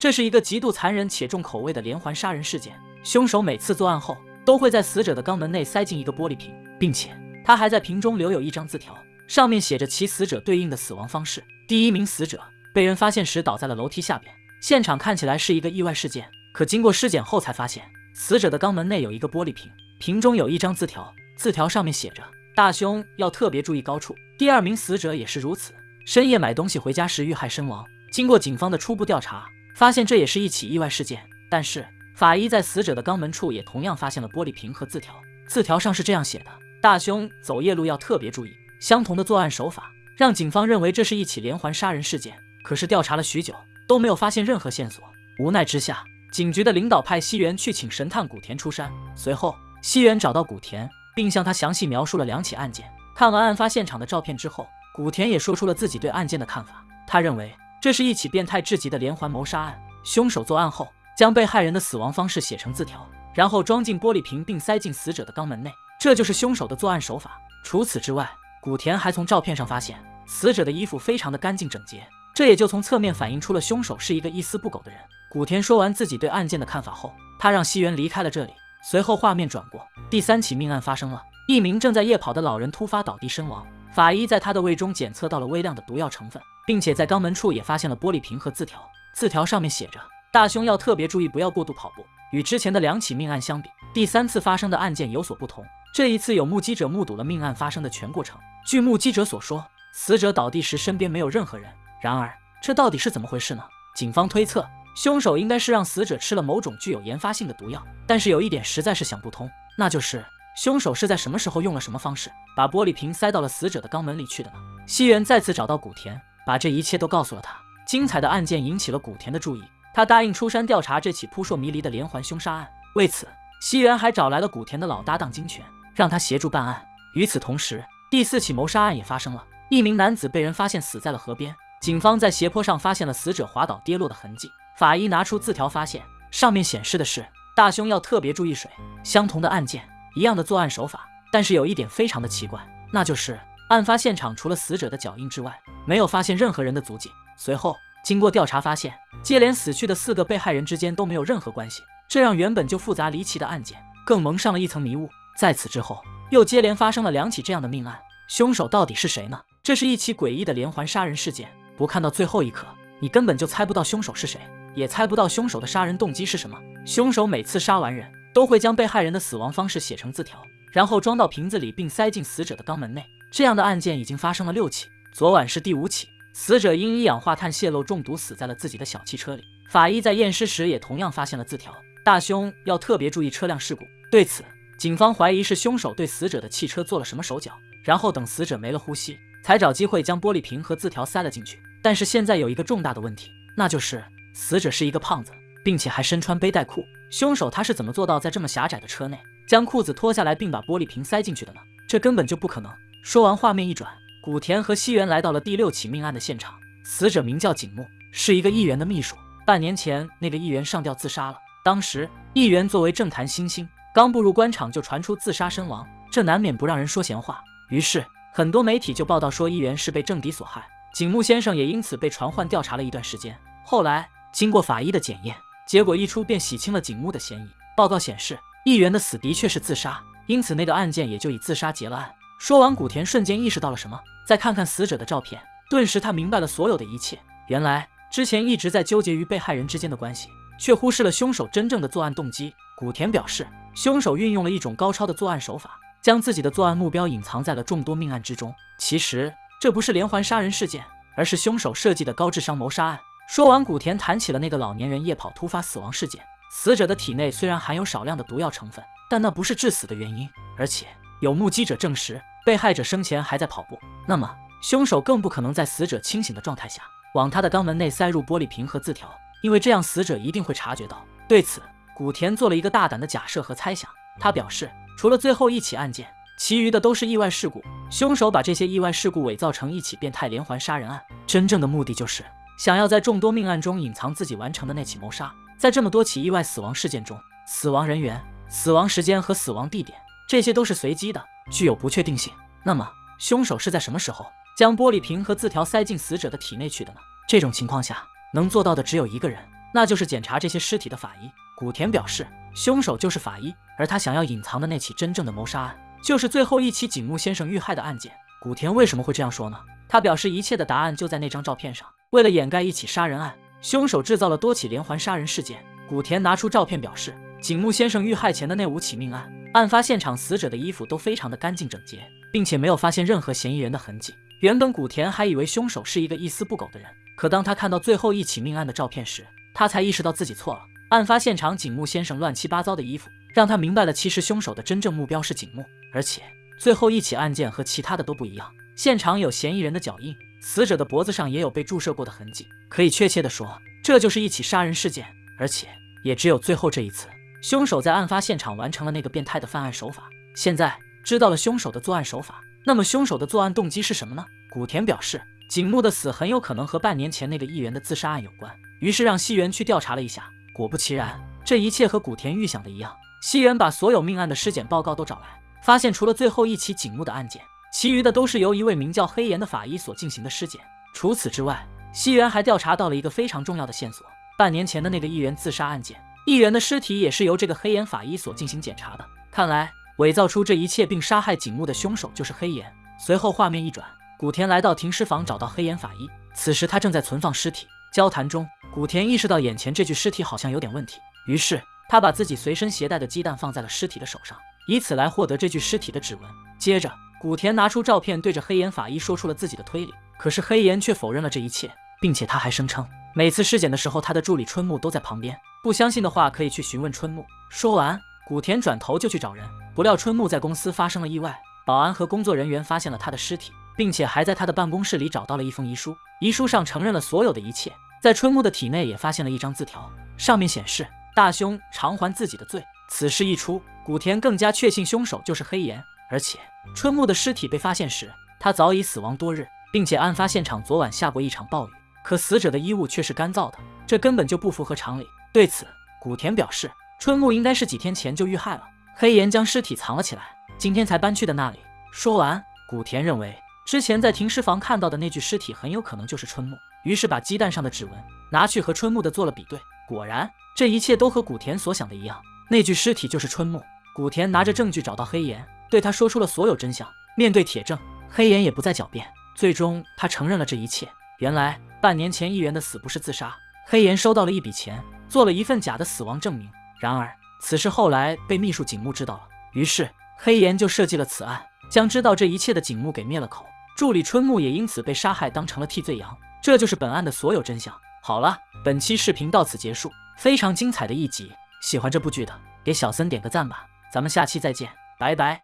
这是一个极度残忍且重口味的连环杀人事件。凶手每次作案后，都会在死者的肛门内塞进一个玻璃瓶，并且他还在瓶中留有一张字条，上面写着其死者对应的死亡方式。第一名死者被人发现时倒在了楼梯下边，现场看起来是一个意外事件，可经过尸检后才发现，死者的肛门内有一个玻璃瓶，瓶中有一张字条，字条上面写着大凶要特别注意高处。第二名死者也是如此，深夜买东西回家时遇害身亡。经过警方的初步调查，发现这也是一起意外事件，但是法医在死者的肛门处也同样发现了玻璃瓶和字条，字条上是这样写的：大凶走夜路要特别注意。相同的作案手法让警方认为这是一起连环杀人事件，可是调查了许久都没有发现任何线索。无奈之下，警局的领导派西元去请神探古田出山。随后西元找到古田，并向他详细描述了2起案件。看完案发现场的照片之后，古田也说出了自己对案件的看法。他认为这是一起变态至极的连环谋杀案，凶手作案后将被害人的死亡方式写成字条，然后装进玻璃瓶并塞进死者的肛门内，这就是凶手的作案手法。除此之外，古田还从照片上发现死者的衣服非常的干净整洁，这也就从侧面反映出了凶手是一个一丝不苟的人。古田说完自己对案件的看法后，他让西元离开了这里。随后画面转过，第3起命案发生了，一名正在夜跑的老人突发倒地身亡，法医在他的胃中检测到了微量的毒药成分，并且在肛门处也发现了玻璃瓶和字条，字条上面写着大凶要特别注意不要过度跑步。与之前的2起命案相比，第3次发生的案件有所不同，这一次有目击者目睹了命案发生的全过程。据目击者所说，死者倒地时身边没有任何人。然而这到底是怎么回事呢？警方推测凶手应该是让死者吃了某种具有研发性的毒药，但是有一点实在是想不通，那就是凶手是在什么时候用了什么方式把玻璃瓶塞到了死者的肛门里去的呢？西元再次找到古田，把这一切都告诉了他。精彩的案件引起了古田的注意，他答应出山调查这起扑朔迷离的连环凶杀案。为此，西元还找来了古田的老搭档金泉，让他协助办案。与此同时，第4起谋杀案也发生了，一名男子被人发现死在了河边，警方在斜坡上发现了死者滑倒跌落的痕迹。法医拿出字条发现，上面显示的是大凶要特别注意水。相同的案件，一样的作案手法，但是有一点非常的奇怪，那就是案发现场除了死者的脚印之外，没有发现任何人的足迹。随后经过调查发现，接连死去的4个被害人之间都没有任何关系，这让原本就复杂离奇的案件更蒙上了一层迷雾。在此之后，又接连发生了2起这样的命案，凶手到底是谁呢？这是一起诡异的连环杀人事件，不看到最后一刻，你根本就猜不到凶手是谁，也猜不到凶手的杀人动机是什么。凶手每次杀完人都会将被害人的死亡方式写成字条，然后装到瓶子里并塞进死者的肛门内。这样的案件已经发生了6起，昨晚是第5起，死者因一氧化碳泄漏中毒死在了自己的小汽车里。法医在验尸时也同样发现了字条，大凶要特别注意车辆事故。对此，警方怀疑是凶手对死者的汽车做了什么手脚，然后等死者没了呼吸，才找机会将玻璃瓶和字条塞了进去。但是现在有一个重大的问题，那就是死者是一个胖子，并且还身穿背带裤。凶手他是怎么做到在这么狭窄的车内将裤子脱下来并把玻璃瓶塞进去的呢？这根本就不可能。说完，画面一转，古田和西元来到了第6起命案的现场。死者名叫景木，是一个议员的秘书。半年前，那个议员上吊自杀了。当时议员作为政坛新星，刚步入官场就传出自杀身亡，这难免不让人说闲话。于是很多媒体就报道说议员是被政敌所害，景木先生也因此被传唤调查了一段时间。后来经过法医的检验，结果一出便洗清了景木的嫌疑。报告显示，议员的死的确是自杀，因此那个案件也就以自杀结了案。说完，古田瞬间意识到了什么，再看看死者的照片，顿时他明白了所有的一切。原来之前一直在纠结于被害人之间的关系，却忽视了凶手真正的作案动机。古田表示，凶手运用了一种高超的作案手法，将自己的作案目标隐藏在了众多命案之中。其实这不是连环杀人事件，而是凶手设计的高智商谋杀案。说完，古田谈起了那个老年人夜跑突发死亡事件。死者的体内虽然含有少量的毒药成分，但那不是致死的原因，而且有目击者证实被害者生前还在跑步，那么凶手更不可能在死者清醒的状态下往他的肛门内塞入玻璃瓶和字条，因为这样死者一定会察觉到。对此，古田做了一个大胆的假设和猜想。他表示，除了最后1起案件，其余的都是意外事故。凶手把这些意外事故伪造成一起变态连环杀人案，真正的目的就是想要在众多命案中隐藏自己完成的那起谋杀。在这么多起意外死亡事件中，死亡人员、死亡时间和死亡地点，这些都是随机的，具有不确定性。那么凶手是在什么时候将玻璃瓶和字条塞进死者的体内去的呢？这种情况下能做到的只有一个人，那就是检查这些尸体的法医。古田表示，凶手就是法医，而他想要隐藏的那起真正的谋杀案，就是最后一起景木先生遇害的案件。古田为什么会这样说呢？他表示，一切的答案就在那张照片上。为了掩盖一起杀人案，凶手制造了多起连环杀人事件。古田拿出照片表示，景木先生遇害前的那5起命案，案发现场死者的衣服都非常的干净整洁，并且没有发现任何嫌疑人的痕迹。原本古田还以为凶手是一个一丝不苟的人，可当他看到最后一起命案的照片时，他才意识到自己错了。案发现场景木先生乱七八糟的衣服，让他明白了其实凶手的真正目标是景木，而且最后一起案件和其他的都不一样，现场有嫌疑人的脚印，死者的脖子上也有被注射过的痕迹，可以确切的说，这就是一起杀人事件。而且也只有最后这一次，凶手在案发现场完成了那个变态的犯案手法。现在知道了凶手的作案手法，那么凶手的作案动机是什么呢？古田表示，景木的死很有可能和半年前那个议员的自杀案有关，于是让西原去调查了一下。果不其然，这一切和古田预想的一样，西原把所有命案的尸检报告都找来，发现除了最后一起景木的案件，其余的都是由一位名叫黑岩的法医所进行的尸检。除此之外，西原还调查到了一个非常重要的线索，半年前的那个议员自杀案件，议员的尸体也是由这个黑岩法医所进行检查的。看来伪造出这一切并杀害景木的凶手就是黑岩。随后画面一转，古田来到停尸房找到黑岩法医，此时他正在存放尸体。交谈中，古田意识到眼前这具尸体好像有点问题，于是他把自己随身携带的鸡蛋放在了尸体的手上，以此来获得这具尸体的指纹。接着古田拿出照片对着黑岩法医说出了自己的推理，可是黑岩却否认了这一切，并且他还声称每次尸检的时候他的助理春木都在旁边，不相信的话可以去询问春木。说完，古田转头就去找人，不料春木在公司发生了意外，保安和工作人员发现了他的尸体，并且还在他的办公室里找到了一封遗书，遗书上承认了所有的一切。在春木的体内也发现了一张字条，上面显示大凶偿还自己的罪。此事一出，古田更加确信凶手就是黑岩，而且春木的尸体被发现时，他早已死亡多日，并且案发现场昨晚下过一场暴雨，可死者的衣物却是干燥的，这根本就不符合常理。对此，古田表示，春木应该是几天前就遇害了，黑岩将尸体藏了起来，今天才搬去的那里。说完，古田认为之前在停尸房看到的那具尸体很有可能就是春木，于是把鸡蛋上的指纹拿去和春木的做了比对，果然这一切都和古田所想的一样，那具尸体就是春木。古田拿着证据找到黑岩，对他说出了所有真相。面对铁证，黑岩也不再狡辩，最终他承认了这一切。原来半年前议员的死不是自杀，黑岩收到了一笔钱，做了一份假的死亡证明。然而此事后来被秘书景木知道了，于是黑岩就设计了此案，将知道这一切的景木给灭了口，助理春木也因此被杀害，当成了替罪羊。这就是本案的所有真相。好了，本期视频到此结束，非常精彩的一集，喜欢这部剧的给小森点个赞吧，咱们下期再见，拜拜。